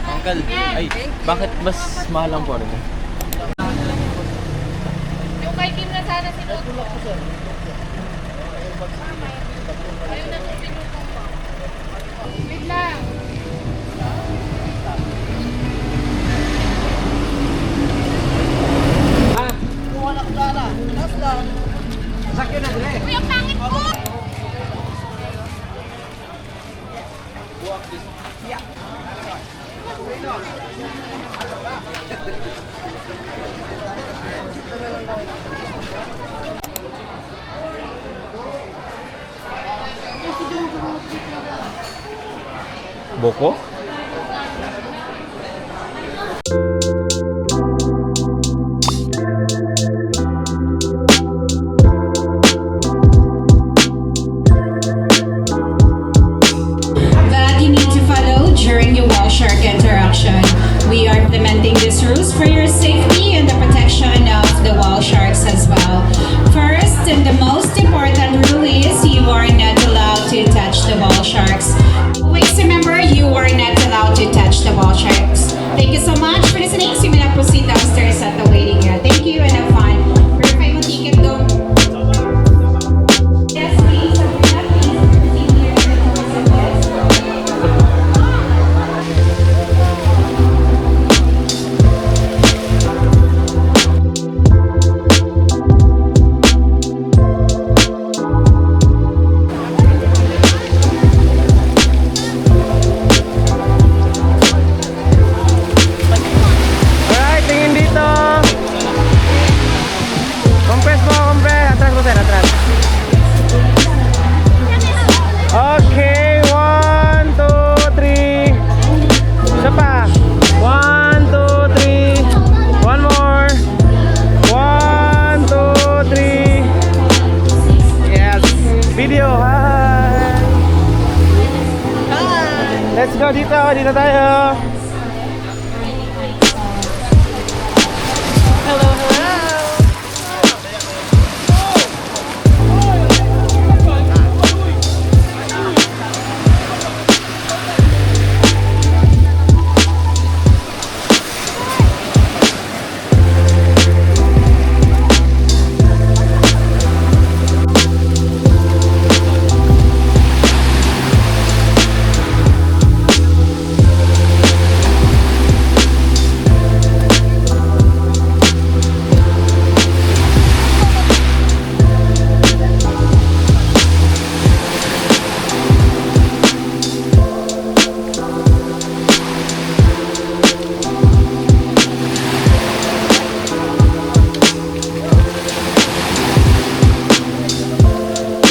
Uncle, ay, bakit mas mahal ang foreign? Yung kay Kim na sana sinuto. Ayun na kung sinuto mo. Wait lang. Wala ko dala. Nas lang. Sakyo na dire. Uy, ang pangit ko! Boko? That you need to follow during your wall shark interaction. We are implementing these rules for your safety and the protection of the wall sharks as well. First, and the most important rule is you are not allowed to touch the wall sharks. Always remember, you are not allowed to touch the wall sharks. Thank you so much for listening. So you may now proceed downstairs at the waiting area. Thank you and have fun. Verify mo ticket doon. Yes, please. Please proceed here at the doors of this. Alright, tingin dito. Compress mo, compress. Atras mo, sir, atras. Okay, 1, 2, 3. Isa pa. 1, 2, 3. One more. 1, 2, 3. Yes. Video. Hi. Let's go dito. Dito tayo.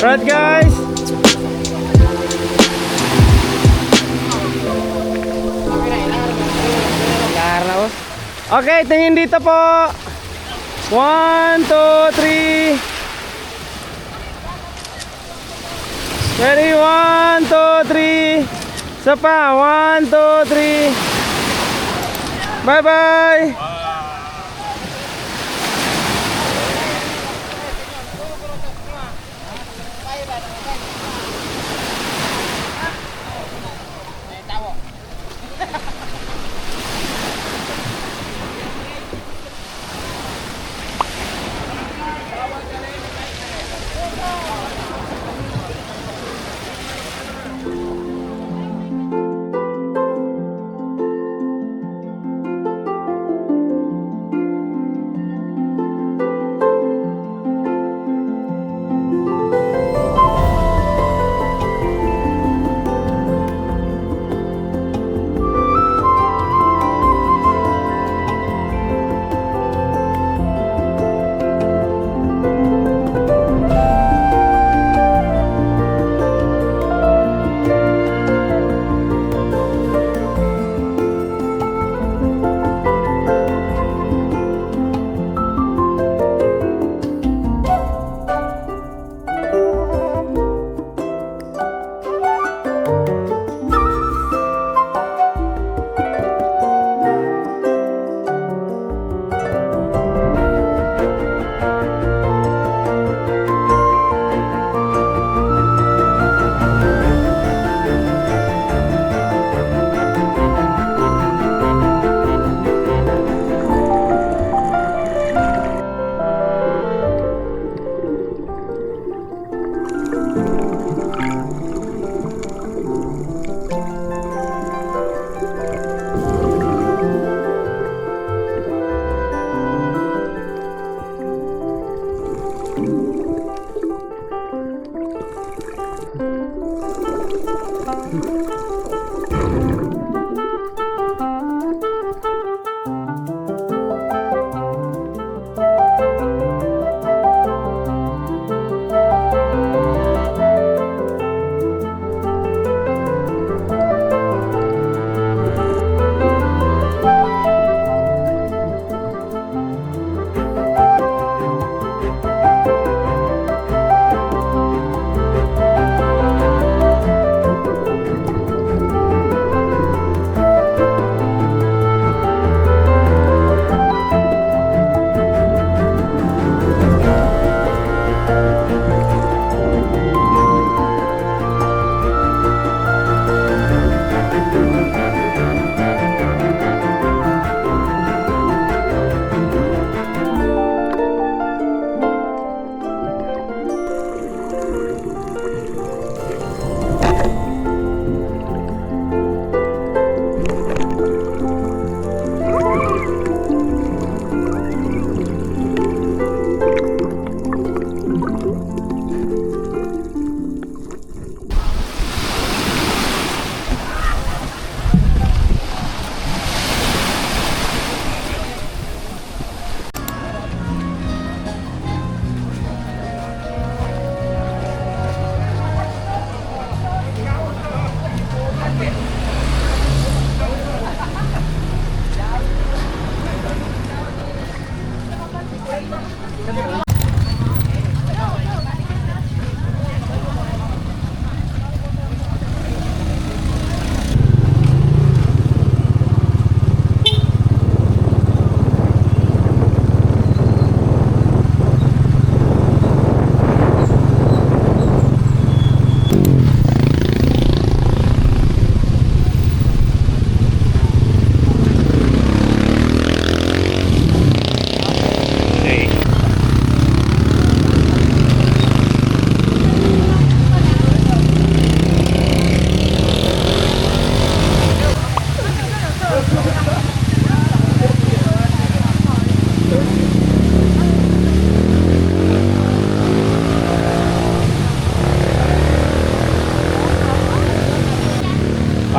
Right guys. Okay, tingin dito po. 1, 2, 3. Ready, 1, 2, 3. Isa pa, 1, 2, 3. Bye bye.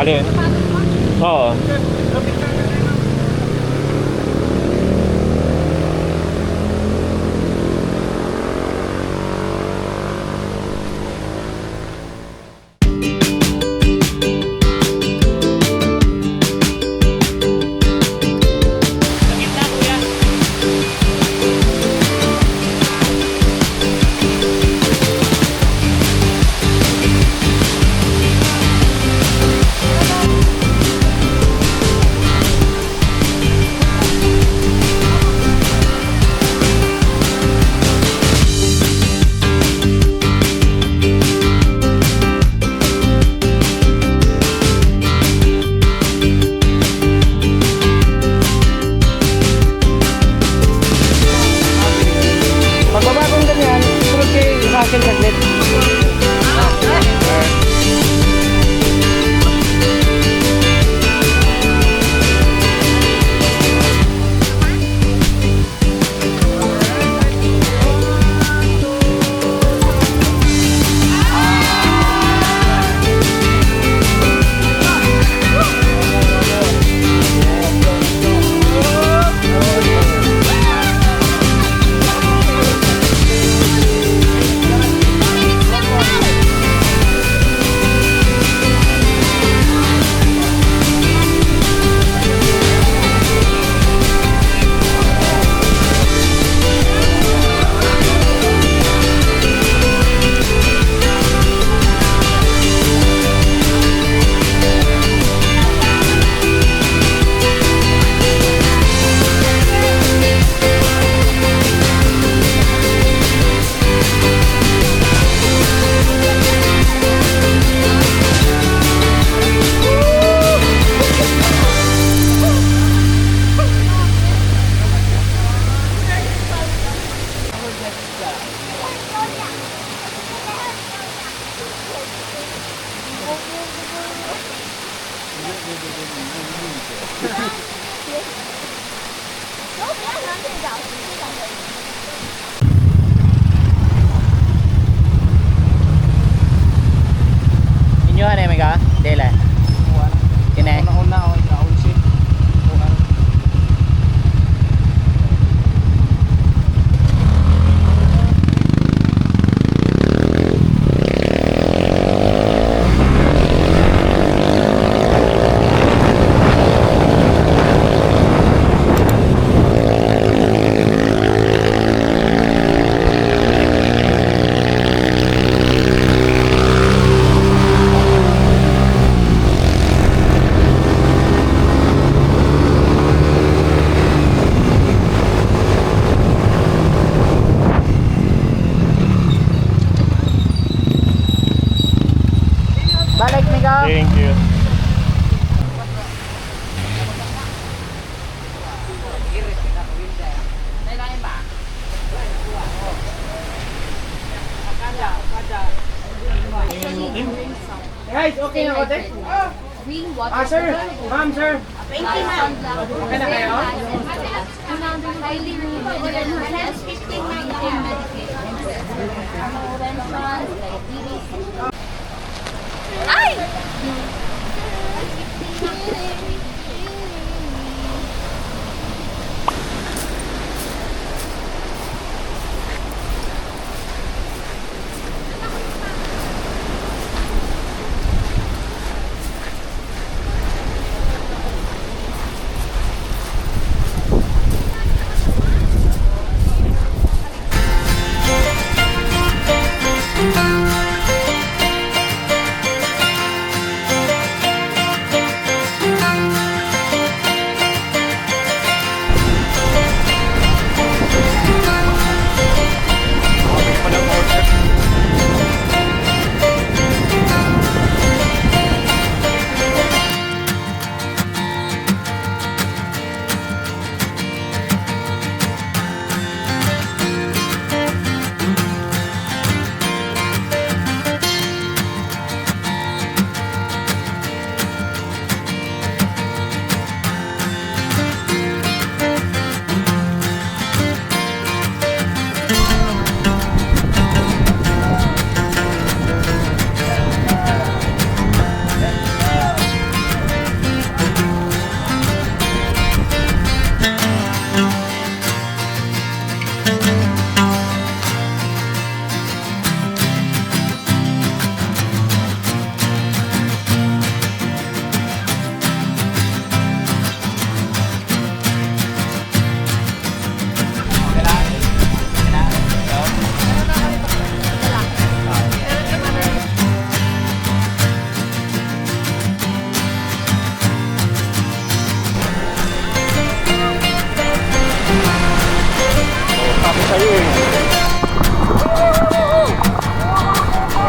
Ano yun? Oo. akin saglit. Inyo ano yung mga? Dela. Kine. Una-una o ikaunsin. Balik Mika. Thank you. Guys, okay na kote? Green water. Sir. Ma'am, sir. 20 na. Okay na kayo? Highly recommended. 15 na. Ay!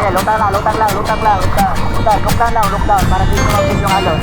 Look down, para di mo mabis yung alon.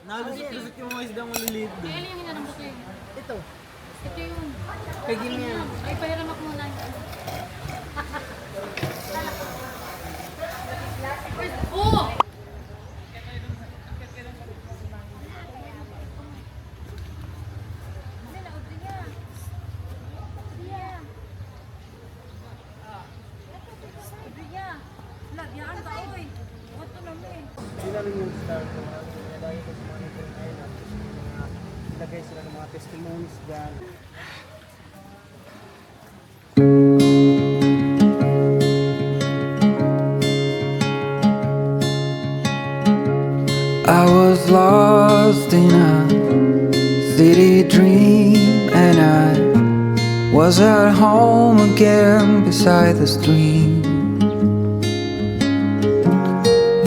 Nalusot yung mga isdang maliliit doon. Kaya yung hinanong ko yun. Ito. Ito yun. Pagin niya. Ay, pahiram ako muna. Oh! Hindi na rin yung star ko. Nilagay ko sa mga neighboring island. Nilagay sila ng mga testimonies dyan. I was lost in a city dream, and I was at home again beside the stream.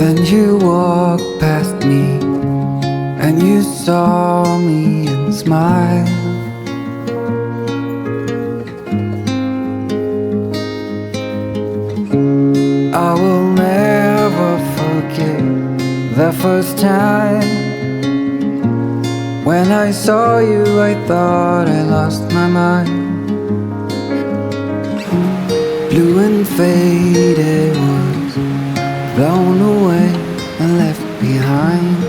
Then you walked past me, and you saw me and smiled. I will never forget the first time when I saw you. I thought I lost my mind. Blue and faded was blown away and left behind.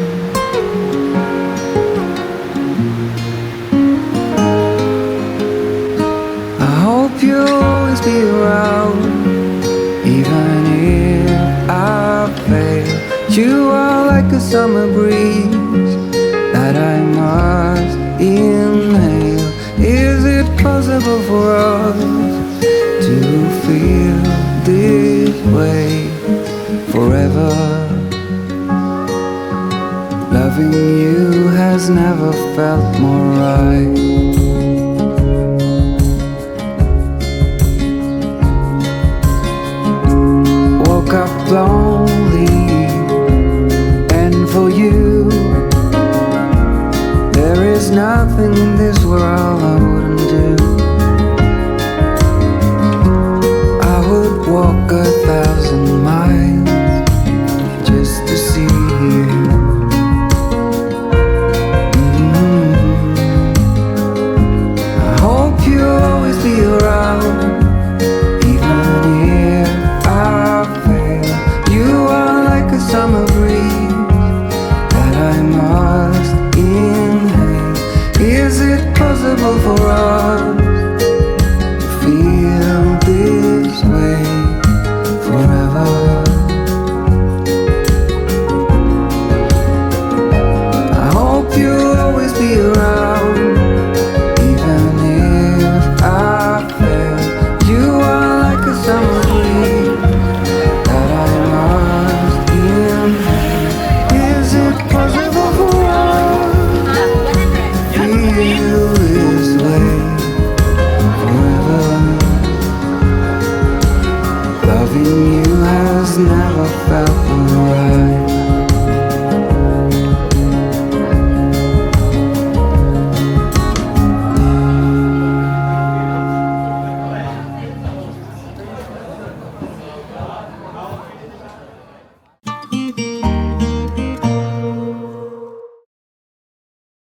You are like a summer breeze that I must inhale. Is it possible for us to feel this way forever? Loving you has never felt more right. Woke up lonely, and for you there is nothing in this world I wouldn't do. I would walk 1,000